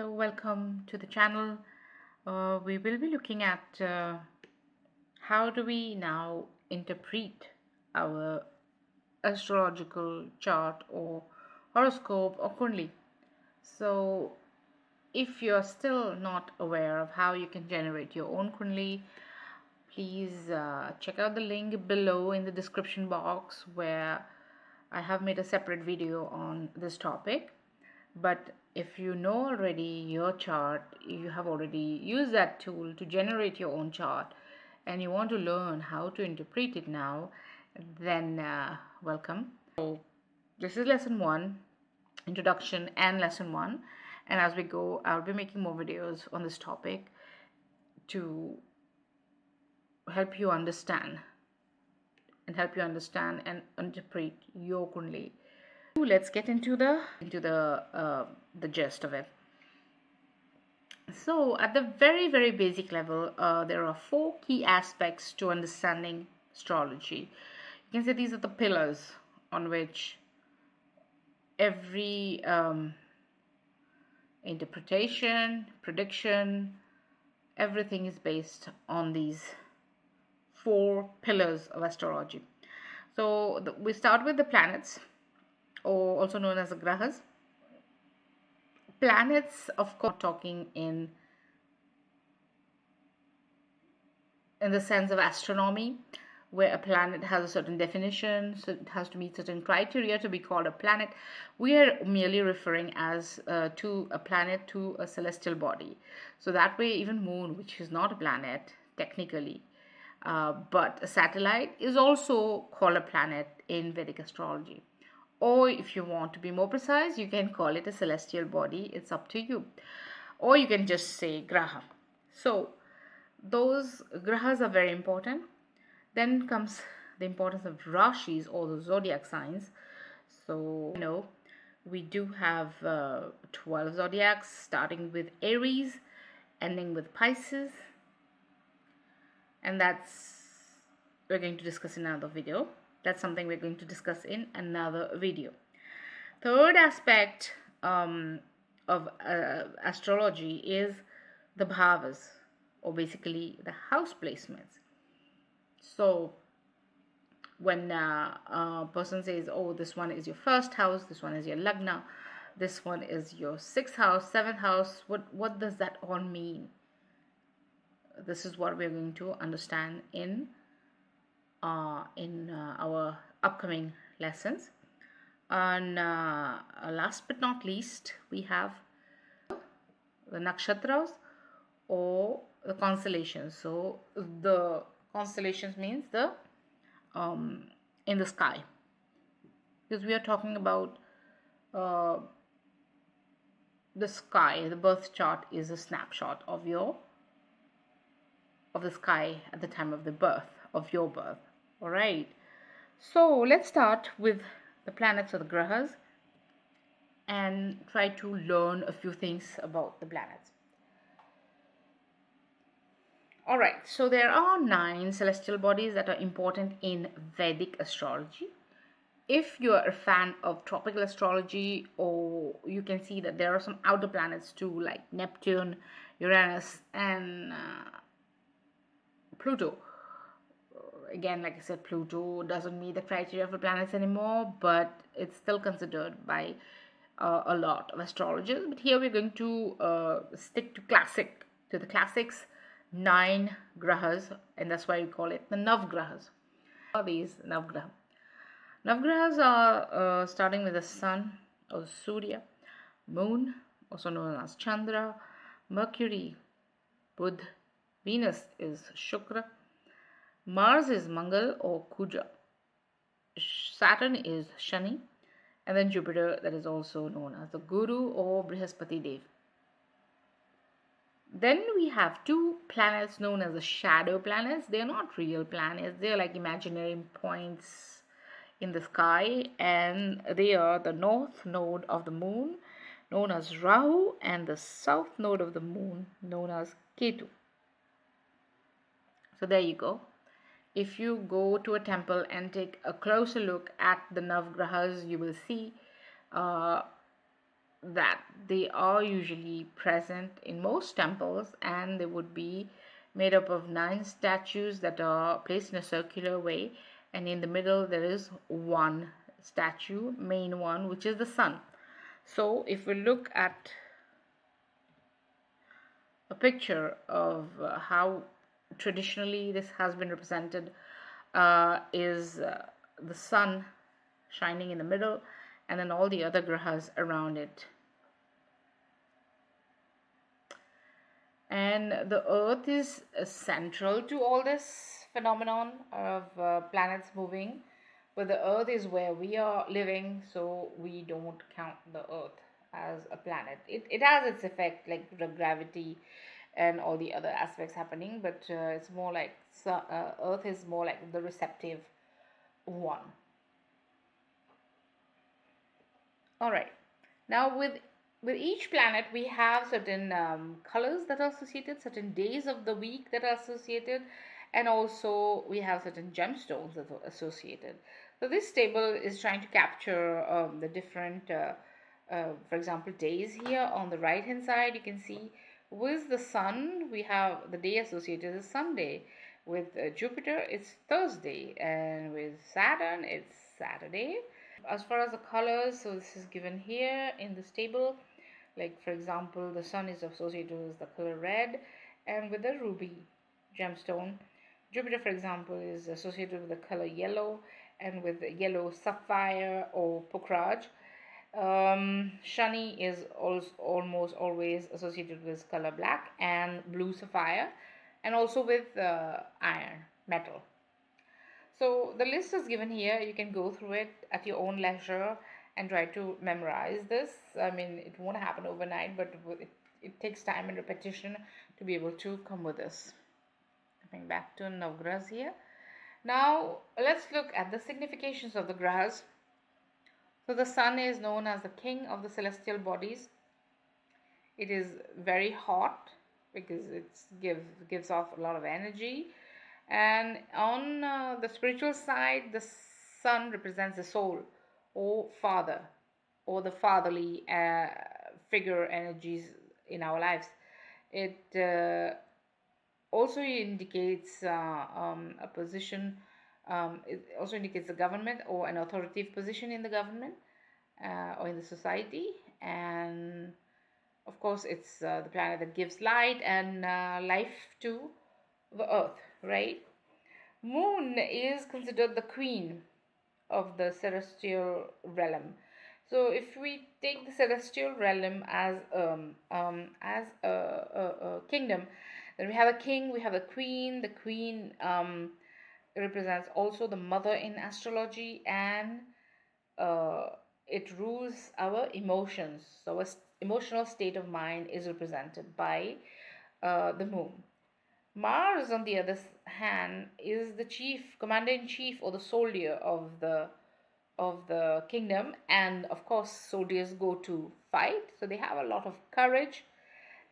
Hello, welcome to the channel. We will be looking at how do we now interpret our astrological chart or horoscope or Kundli. So, if you're still not aware of how you can generate your own Kundli, please check out the link below in the description box where I have made a separate video on this topic. But if you know already your chart, you have already used that tool to generate your own chart and you want to learn how to interpret it now, then welcome. So this is lesson 1, introduction and lesson 1, and as we go I'll be making more videos on this topic to help you understand and interpret your Kundli. Let's get into the gist of it. So at the very basic level, there are 4 key aspects to understanding astrology. You can say these are the pillars on which every interpretation, prediction, everything is based on these 4 pillars of astrology. So we start with the planets, or also known as the Grahas. Planets, of course, talking in the sense of astronomy, where a planet has a certain definition, so it has to meet certain criteria to be called a planet. We are merely referring as to a planet, to a celestial body. So that way, even moon, which is not a planet technically, but a satellite, is also called a planet in Vedic astrology. Or if you want to be more precise, you can call it a celestial body. It's up to you. Or you can just say Graha. So those Grahas are very important. Then comes the importance of Rashis, or the zodiac signs. So we do have 12 zodiacs, starting with Aries, ending with Pisces. And we're going to discuss in another video. That's something we're going to discuss in another video. Third aspect of astrology is the bhavas, or basically the house placements. So when a person says, oh, this one is your first house, this one is your lagna, this one is your 6th house, 7th house, what does that all mean? This is what we're going to understand in our upcoming lessons. And last but not least, we have the nakshatras, or the constellations. So the constellations means the in the sky, because we are talking about the sky. The birth chart is a snapshot of the sky at the time of the birth, of your birth. All right, so let's start with the planets, or the Grahas, and try to learn a few things about the planets. All right, so there are 9 celestial bodies that are important in Vedic astrology. If you are a fan of tropical astrology, or you can see that there are some outer planets too, like Neptune, Uranus, and Pluto. Again, like I said, Pluto doesn't meet the criteria for planets anymore, but it's still considered by a lot of astrologers. But here we're going to stick to the classics, 9 grahas, and that's why we call it the Navgrahas. What are these Navgrahas? Navgrahas are starting with the Sun, or Surya, Moon, also known as Chandra, Mercury, Buddha, Venus is Shukra, Mars is Mangal or Kuja, Saturn is Shani, and then Jupiter, that is also known as the Guru or Brihaspati Dev. Then we have 2 planets known as the shadow planets. They are not real planets, they are like imaginary points in the sky, and they are the north node of the moon, known as Rahu, and the south node of the moon, known as Ketu. So there you go. If you go to a temple and take a closer look at the Navgrahas, you will see that they are usually present in most temples, and they would be made up of 9 statues that are placed in a circular way, and in the middle there is one statue, main one, which is the sun. So if we look at a picture of how traditionally this has been represented, is the sun shining in the middle and then all the other grahas around it. And the earth is central to all this phenomenon of planets moving, but the earth is where we are living, so we don't count the earth as a planet. It has its effect, like the gravity and all the other aspects happening, but it's more like earth is more like the receptive one. All right. Now with each planet, we have certain colors that are associated, certain days of the week that are associated, and also we have certain gemstones that are associated. So this table is trying to capture the different, for example, days here on the right hand side. You can see with the sun, we have the day associated is Sunday. With Jupiter, it's Thursday, and with Saturn, it's Saturday. As far as the colors, so this is given here in this table. Like for example, the sun is associated with the color red and with the ruby gemstone. Jupiter, for example, is associated with the color yellow and with the yellow sapphire or pokraj. Shani is almost always associated with color black and blue sapphire, and also with iron metal. So the list is given here. You can go through it at your own leisure and try to memorize this. I mean, it won't happen overnight, but it takes time and repetition to be able to come with this. Coming back to Navgrahas here. Now let's look at the significations of the grahas. So the sun is known as the king of the celestial bodies. It is very hot because it gives off a lot of energy. And on the spiritual side, the sun represents the soul or father or the fatherly figure energies in our lives. It also indicates a position, it also indicates the government or an authoritative position in the government or in the society. And of course, it's the planet that gives light and life to the earth, right? Moon is considered the queen of the celestial realm. So if we take the celestial realm as a kingdom, then we have a king, we have a queen. The queen represents also the mother in astrology, and it rules our emotions. So our emotional state of mind is represented by the moon. Mars, on the other hand, is the chief, commander in chief, or the soldier of the kingdom, and of course, soldiers go to fight, so they have a lot of courage.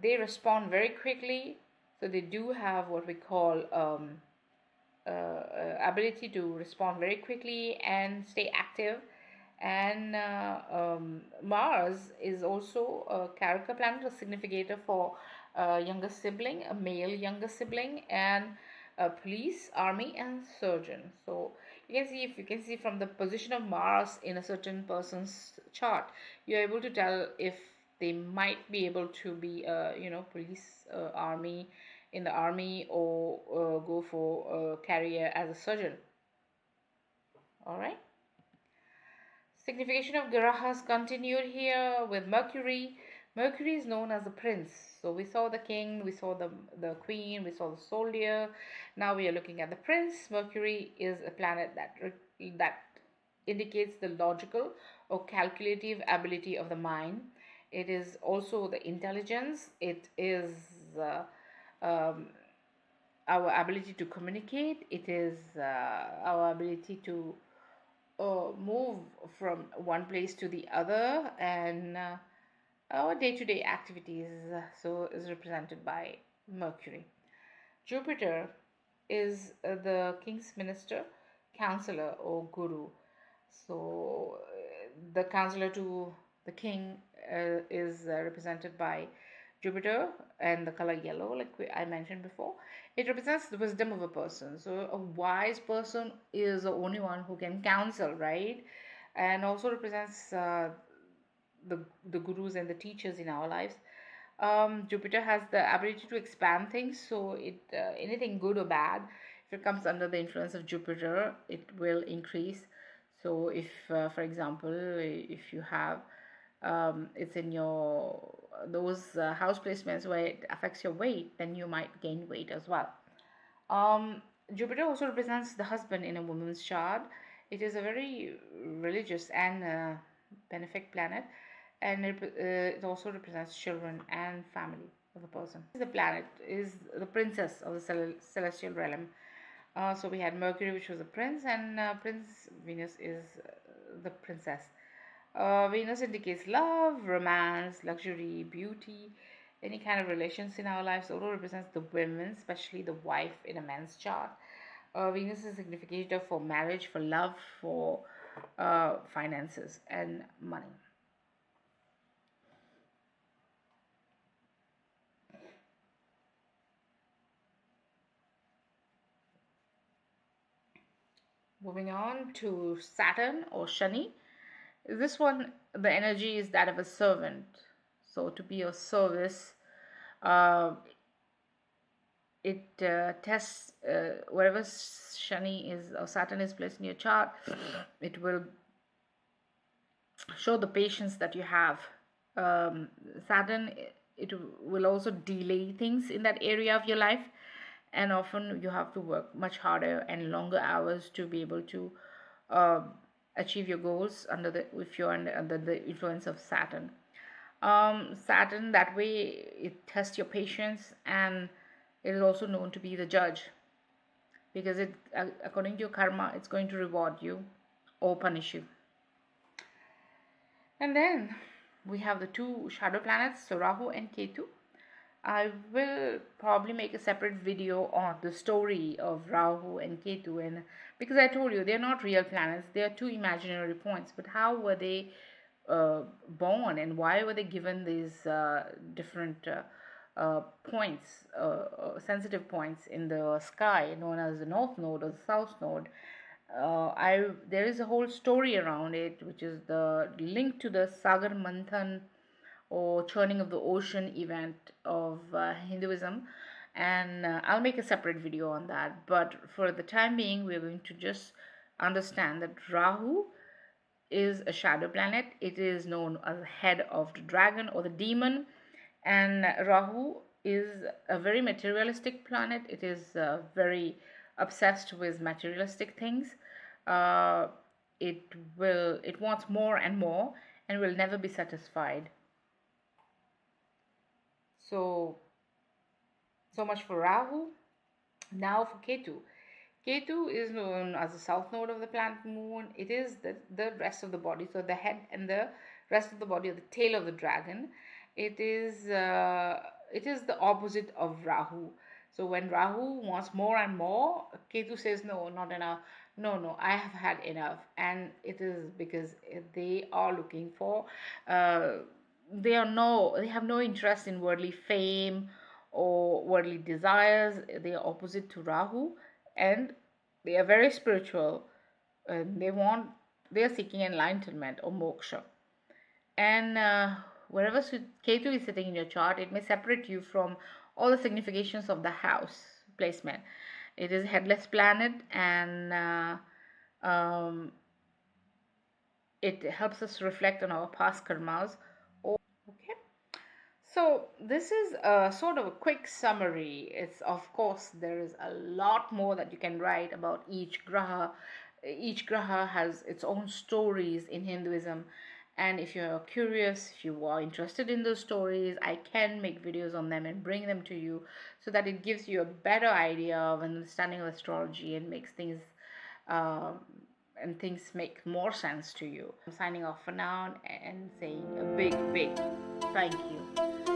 They respond very quickly, so they do have what we call ability to respond very quickly and stay active. And Mars is also a character planet, a significator for a younger sibling, a male younger sibling, and a police, army, and surgeon. So you can see, if you can see from the position of Mars in a certain person's chart, you're able to tell if they might be able to be, police, army, in the army, or go for a career as a surgeon. All right. Signification of Grahas continued here with Mercury. Mercury is known as the prince. So we saw the king, we saw the queen, we saw the soldier. Now we are looking at the prince. Mercury is a planet that indicates the logical or calculative ability of the mind. It is also the intelligence. It is our ability to communicate. It is our ability to move from one place to the other, and our day-to-day activities so is represented by Mercury. Jupiter is the king's minister, counselor, or guru. So the counselor to the king is represented by Jupiter and the color yellow, like I mentioned before. It represents the wisdom of a person. So a wise person is the only one who can counsel, right? And also represents the the gurus and the teachers in our lives. Jupiter has the ability to expand things, so it anything good or bad, if it comes under the influence of Jupiter, it will increase. So if, for example, if you have it's in your those house placements where it affects your weight, then you might gain weight as well. Um, Jupiter also represents the husband in a woman's chart. It is a very religious and benefic planet, and it also represents children and family of the person. The planet is the princess of the celestial realm. So we had Mercury, which was a prince, and Prince Venus is the princess. Venus indicates love, romance, luxury, beauty, any kind of relations in our lives. Also represents the women, especially the wife in a man's chart. Venus is a significator for marriage, for love, for finances and money. Moving on to Saturn or Shani. This one, the energy is that of a servant. So to be of service, uh, it tests wherever Shani is or Saturn is placed in your chart, it will show the patience that you have. Saturn, it will also delay things in that area of your life, and often you have to work much harder and longer hours to be able to uh, achieve your goals under the if you're under the influence of Saturn. Saturn that way it tests your patience, and it is also known to be the judge because it according to your karma it's going to reward you or punish you. And then we have the two shadow planets, so Rahu and Ketu. I will probably make a separate video on the story of Rahu and Ketu, and because I told you they're not real planets, they are two imaginary points. But how were they born, and why were they given these different points, sensitive points in the sky, known as the North Node or the South Node? There is a whole story around it, which is the link to the Sagar Manthan or churning of the ocean event of Hinduism, and I'll make a separate video on that. But for the time being, we're going to just understand that Rahu is a shadow planet. It is known as the head of the dragon or the demon, and Rahu is a very materialistic planet. It is very obsessed with materialistic things. Uh, it wants more and more and will never be satisfied. So much for Rahu. Now for Ketu. Ketu is known as the south node of the planet moon. It is the rest of the body, so the head and the rest of the body, or the tail of the dragon. It is the opposite of Rahu. So when Rahu wants more and more, Ketu says no, not enough. No, I have had enough, and it is because they are looking for. They have no interest in worldly fame or worldly desires. They are opposite to Rahu, and they are very spiritual. They are seeking enlightenment or moksha. And wherever Ketu is sitting in your chart, it may separate you from all the significations of the house placement. It is a headless planet, and it helps us reflect on our past karmas. Okay. So this is a sort of a quick summary. It's, of course, there is a lot more that you can write about each graha. Each graha has its own stories in Hinduism, and if you're curious, if you are interested in those stories, I can make videos on them and bring them to you so that it gives you a better idea of understanding of astrology and makes things um, and things make more sense to you. I'm signing off for now and saying a big thank you.